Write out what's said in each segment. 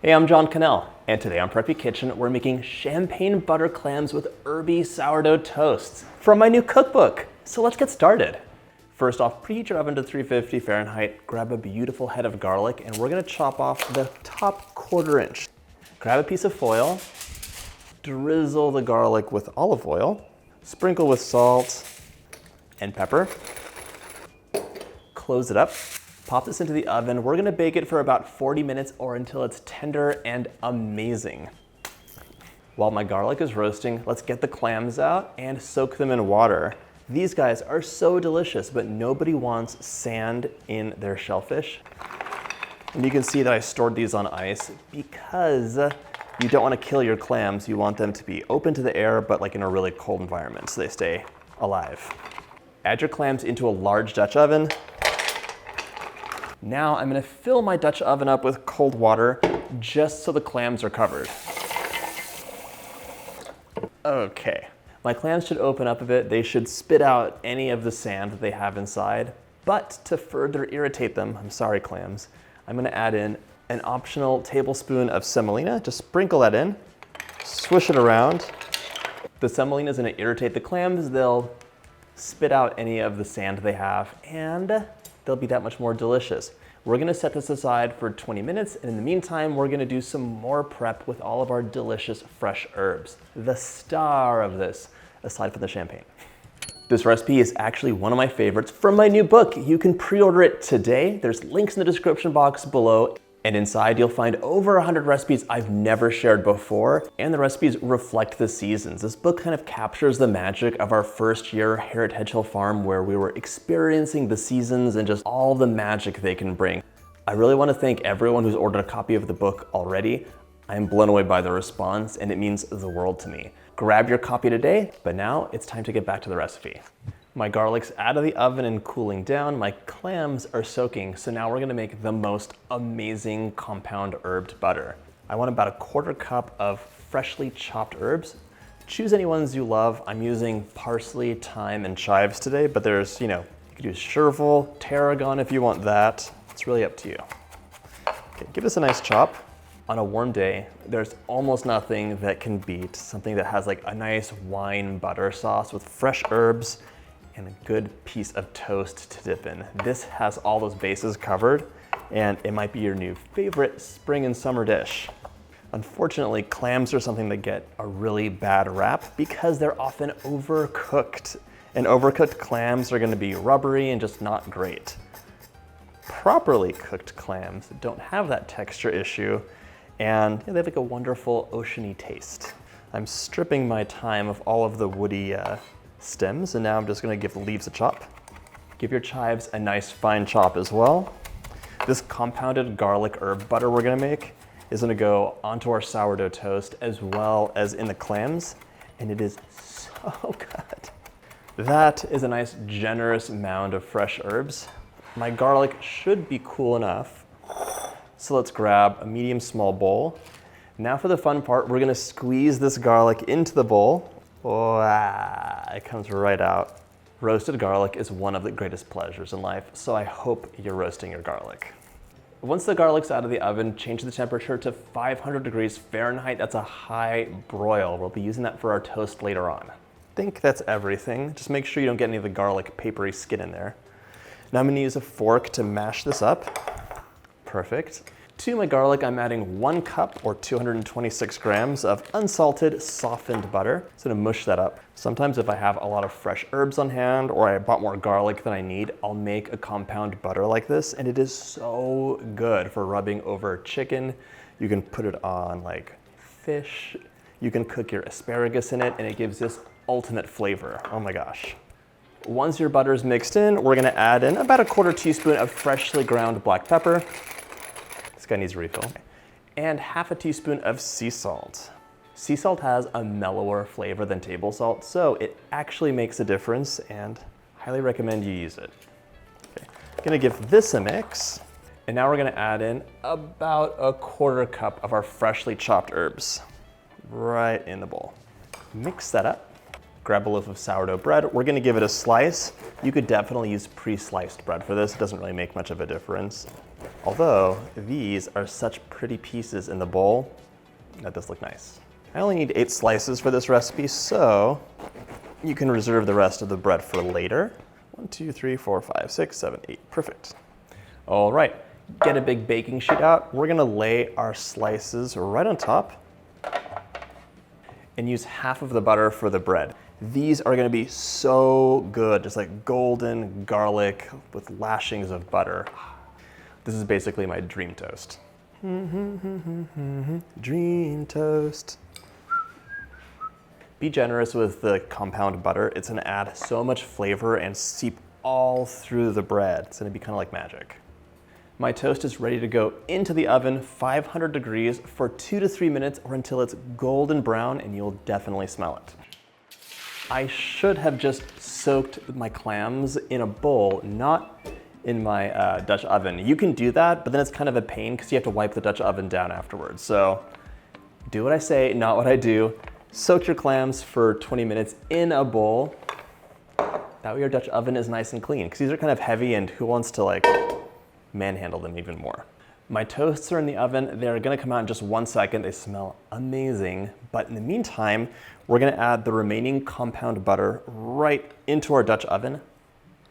Hey, I'm John Cannell, and today on Preppy Kitchen, we're making champagne butter clams with herby sourdough toasts from my new cookbook. So let's get started. First off, preheat your oven to 350 Fahrenheit, grab a beautiful head of garlic, and we're gonna chop off the top 1/4 inch. Grab a piece of foil, drizzle the garlic with olive oil, sprinkle with salt and pepper, close it up. Pop this into the oven. We're gonna bake it for about 40 minutes or until it's tender and amazing. While my garlic is roasting, let's get the clams out and soak them in water. These guys are so delicious, but nobody wants sand in their shellfish. And you can see that I stored these on ice because you don't wanna kill your clams. You want them to be open to the air, but like in a really cold environment so they stay alive. Add your clams into a large Dutch oven. Now I'm gonna fill my Dutch oven up with cold water just so the clams are covered. Okay, my clams should open up a bit. They should spit out any of the sand that they have inside. But to further irritate them, I'm sorry clams, I'm gonna add in an optional tablespoon of semolina. Just sprinkle that in, swish it around. The semolina is gonna irritate the clams. They'll spit out any of the sand they have and they'll be that much more delicious. We're gonna set this aside for 20 minutes, and in the meantime, we're gonna do some more prep with all of our delicious fresh herbs. The star of this, aside from the champagne. This recipe is actually one of my favorites from my new book. You can pre-order it today. There's links in the description box below. And inside you'll find over 100 recipes I've never shared before, and the recipes reflect the seasons. This book kind of captures the magic of our first year here at Hedge Hill Farm, where we were experiencing the seasons and just all the magic they can bring. I really want to thank everyone who's ordered a copy of the book already. I'm blown away by the response, and it means the world to me. Grab your copy today, but now it's time to get back to the recipe. My garlic's out of the oven and cooling down. My clams are soaking, so now we're gonna make the most amazing compound herbed butter. I want about a 1/4 cup of freshly chopped herbs. Choose any ones you love. I'm using parsley, thyme, and chives today, but there's, you could use chervil, tarragon if you want that. It's really up to you. Okay, give this a nice chop. On a warm day, there's almost nothing that can beat something that has like a nice wine butter sauce with fresh herbs and a good piece of toast to dip in. This has all those bases covered, and it might be your new favorite spring and summer dish. Unfortunately, clams are something that get a really bad rap because they're often overcooked, and overcooked clams are gonna be rubbery and just not great. Properly cooked clams don't have that texture issue, and they have like a wonderful oceany taste. I'm stripping my thyme of all of the woody stems, and now I'm just gonna give the leaves a chop. Give your chives a nice fine chop as well. This compounded garlic herb butter we're gonna make is gonna go onto our sourdough toast as well as in the clams, and it is so good. That is a nice generous mound of fresh herbs. My garlic should be cool enough, so let's grab a medium small bowl. Now for the fun part, we're gonna squeeze this garlic into the bowl. Oh, it comes right out. Roasted garlic is one of the greatest pleasures in life, so I hope you're roasting your garlic. Once the garlic's out of the oven, change the temperature to 500 degrees Fahrenheit. That's a high broil. We'll be using that for our toast later on. I think that's everything. Just make sure you don't get any of the garlic papery skin in there. Now I'm gonna use a fork to mash this up. Perfect. To my garlic, I'm adding 1 cup or 226 grams of unsalted, softened butter. So I'm gonna mush that up. Sometimes if I have a lot of fresh herbs on hand or I bought more garlic than I need, I'll make a compound butter like this, and it is so good for rubbing over chicken. You can put it on like fish. You can cook your asparagus in it, and it gives this ultimate flavor. Oh my gosh. Once your butter is mixed in, we're gonna add in about a 1/4 teaspoon of freshly ground black pepper. This guy needs a refill. And 1/2 teaspoon of sea salt. Sea salt has a mellower flavor than table salt, so it actually makes a difference, and highly recommend you use it. Okay. Gonna give this a mix. And now we're gonna add in about a 1/4 cup of our freshly chopped herbs right in the bowl. Mix that up. Grab a loaf of sourdough bread. We're gonna give it a slice. You could definitely use pre-sliced bread for this. It doesn't really make much of a difference. Although these are such pretty pieces in the bowl, that does look nice. I only need 8 slices for this recipe, so you can reserve the rest of the bread for later. 1, 2, 3, 4, 5, 6, 7, 8, perfect. All right, get a big baking sheet out. We're gonna lay our slices right on top and use half of the butter for the bread. These are gonna be so good, just like golden garlic with lashings of butter. This is basically my dream toast. Dream toast. Be generous with the compound butter. It's gonna add so much flavor and seep all through the bread. It's gonna be kind of like magic. My toast is ready to go into the oven, 500 degrees for 2 to 3 minutes or until it's golden brown, and you'll definitely smell it. I should have just soaked my clams in a bowl, not in my Dutch oven. You can do that, but then it's kind of a pain because you have to wipe the Dutch oven down afterwards. So do what I say, not what I do. Soak your clams for 20 minutes in a bowl. That way your Dutch oven is nice and clean, because these are kind of heavy and who wants to like manhandle them even more. My toasts are in the oven. They're gonna come out in just 1 second. They smell amazing. But in the meantime, we're gonna add the remaining compound butter right into our Dutch oven.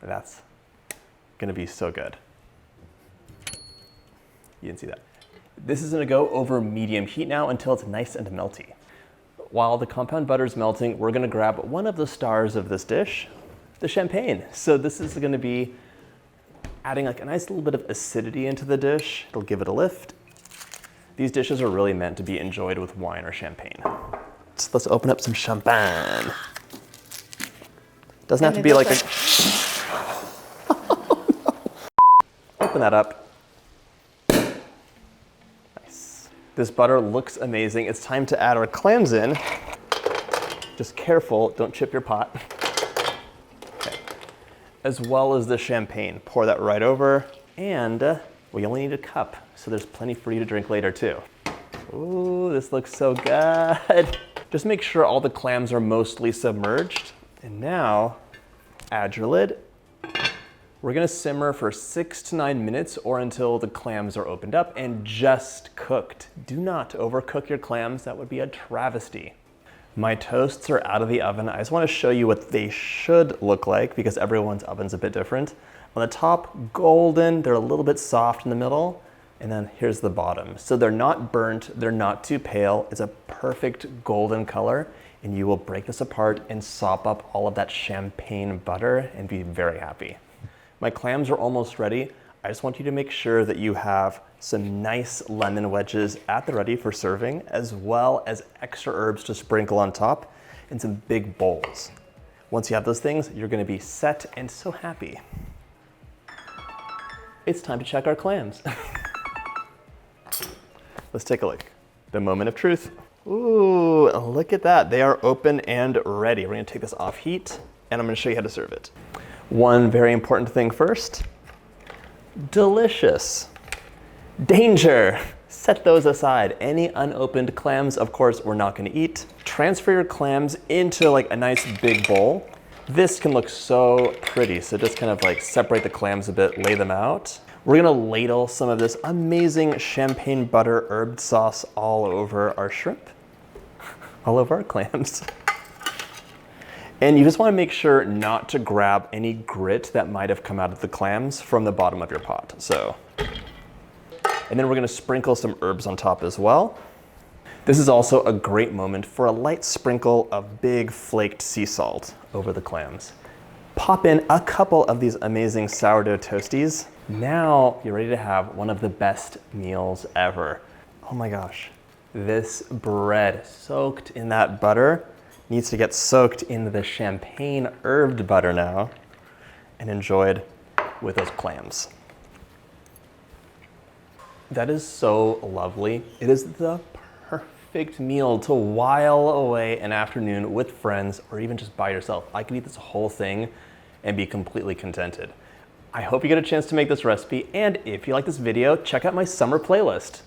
That's gonna be so good. You didn't see that. This is gonna go over medium heat now until it's nice and melty. While the compound butter is melting, we're gonna grab one of the stars of this dish, the champagne. So this is gonna be adding like a nice little bit of acidity into the dish. It'll give it a lift. These dishes are really meant to be enjoyed with wine or champagne. So let's open up some champagne. Doesn't have to be like a... Open that up. Nice. This butter looks amazing. It's time to add our clams in. Just careful, don't chip your pot. As well as the champagne. Pour that right over, and we only need a cup, so there's plenty for you to drink later too. Ooh, this looks so good. Just make sure all the clams are mostly submerged. And now, add your lid. We're gonna simmer for 6 to 9 minutes or until the clams are opened up and just cooked. Do not overcook your clams, that would be a travesty. My toasts are out of the oven. I just want to show you what they should look like because everyone's oven's a bit different. On the top, golden, they're a little bit soft in the middle, and then here's the bottom. So they're not burnt, they're not too pale. It's a perfect golden color, and you will break this apart and sop up all of that champagne butter and be very happy. My clams are almost ready. I just want you to make sure that you have some nice lemon wedges at the ready for serving, as well as extra herbs to sprinkle on top and some big bowls. Once you have those things, you're gonna be set and so happy. It's time to check our clams. Let's take a look. The moment of truth. Ooh, look at that. They are open and ready. We're gonna take this off heat and I'm gonna show you how to serve it. One very important thing first. Delicious. Danger. Set those aside. Any unopened clams, of course, we're not gonna eat. Transfer your clams into like a nice big bowl. This can look so pretty. So just kind of like separate the clams a bit, lay them out. We're gonna ladle some of this amazing champagne butter herb sauce all over our shrimp, all over our clams. And you just wanna make sure not to grab any grit that might have come out of the clams from the bottom of your pot. So, and then we're gonna sprinkle some herbs on top as well. This is also a great moment for a light sprinkle of big flaked sea salt over the clams. Pop in a couple of these amazing sourdough toasties. Now you're ready to have one of the best meals ever. Oh my gosh, this bread soaked in that butter needs to get soaked into the champagne herbed butter now and enjoyed with those clams. That is so lovely. It is the perfect meal to while away an afternoon with friends or even just by yourself. I could eat this whole thing and be completely contented. I hope you get a chance to make this recipe, and if you like this video, check out my summer playlist.